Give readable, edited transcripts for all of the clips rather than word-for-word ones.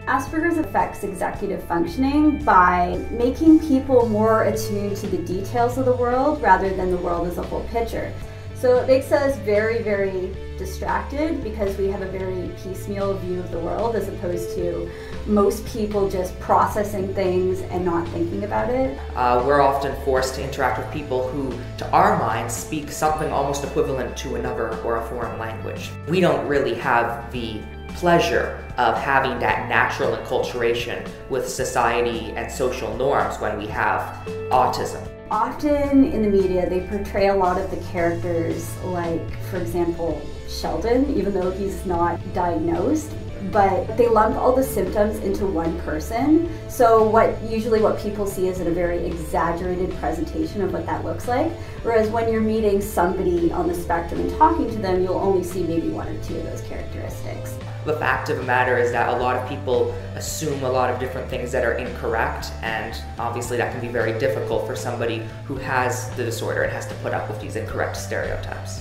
Asperger's affects executive functioning by making people more attuned to the details of the world rather than the world as a whole picture. So it makes us very, very distracted because we have a very piecemeal view of the world as opposed to most people just processing things and not thinking about it. We're often forced to interact with people who, to our minds, speak something almost equivalent to another or a foreign language. We don't really have the pleasure of having that natural enculturation with society and social norms when we have autism. Often in the media they portray a lot of the characters like, for example, Sheldon, even though he's not diagnosed, but they lump all the symptoms into one person. So usually what people see is a very exaggerated presentation of what that looks like, whereas when you're meeting somebody on the spectrum and talking to them, you'll only see maybe one or two of those characteristics. The fact of the matter is that a lot of people assume a lot of different things that are incorrect, and obviously that can be very difficult for somebody who has the disorder and has to put up with these incorrect stereotypes.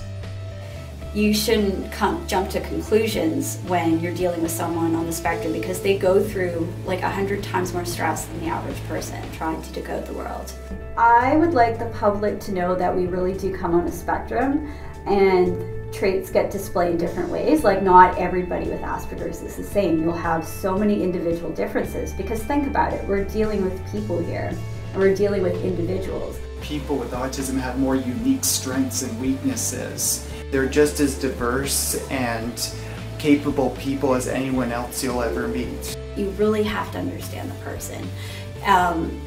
You shouldn't jump to conclusions when you're dealing with someone on the spectrum because they go through like 100 times more stress than the average person trying to decode the world. I would like the public to know that we really do come on a spectrum and traits get displayed in different ways. Like, not everybody with Asperger's is the same. You'll have so many individual differences because think about it, we're dealing with people here and we're dealing with individuals. People with autism have more unique strengths and weaknesses. They're just as diverse and capable people as anyone else you'll ever meet. You really have to understand the person.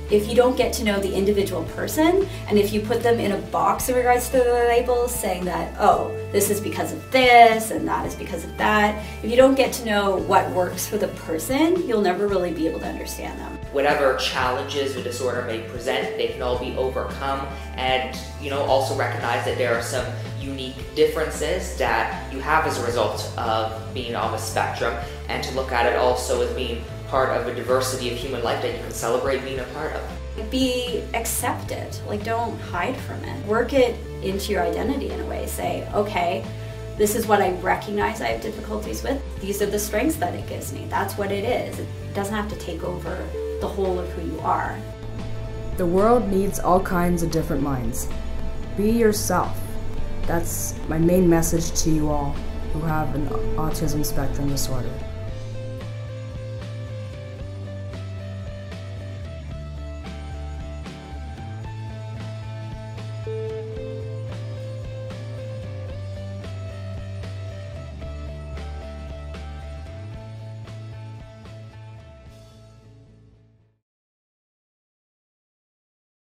If you don't get to know the individual person, and if you put them in a box in regards to the labels saying that, oh, this is because of this and that is because of that, if you don't get to know what works for the person, you'll never really be able to understand them. Whatever challenges the disorder may present, they can all be overcome, and also recognize that there are some unique differences that you have as a result of being on the spectrum, and to look at it also as being part of a diversity of human life that you can celebrate being a part of. Be accepted, like don't hide from it. Work it into your identity in a way. Say, okay, this is what I recognize I have difficulties with. These are the strengths that it gives me. That's what it is. It doesn't have to take over the whole of who you are. The world needs all kinds of different minds. Be yourself. That's my main message to you all who have an autism spectrum disorder.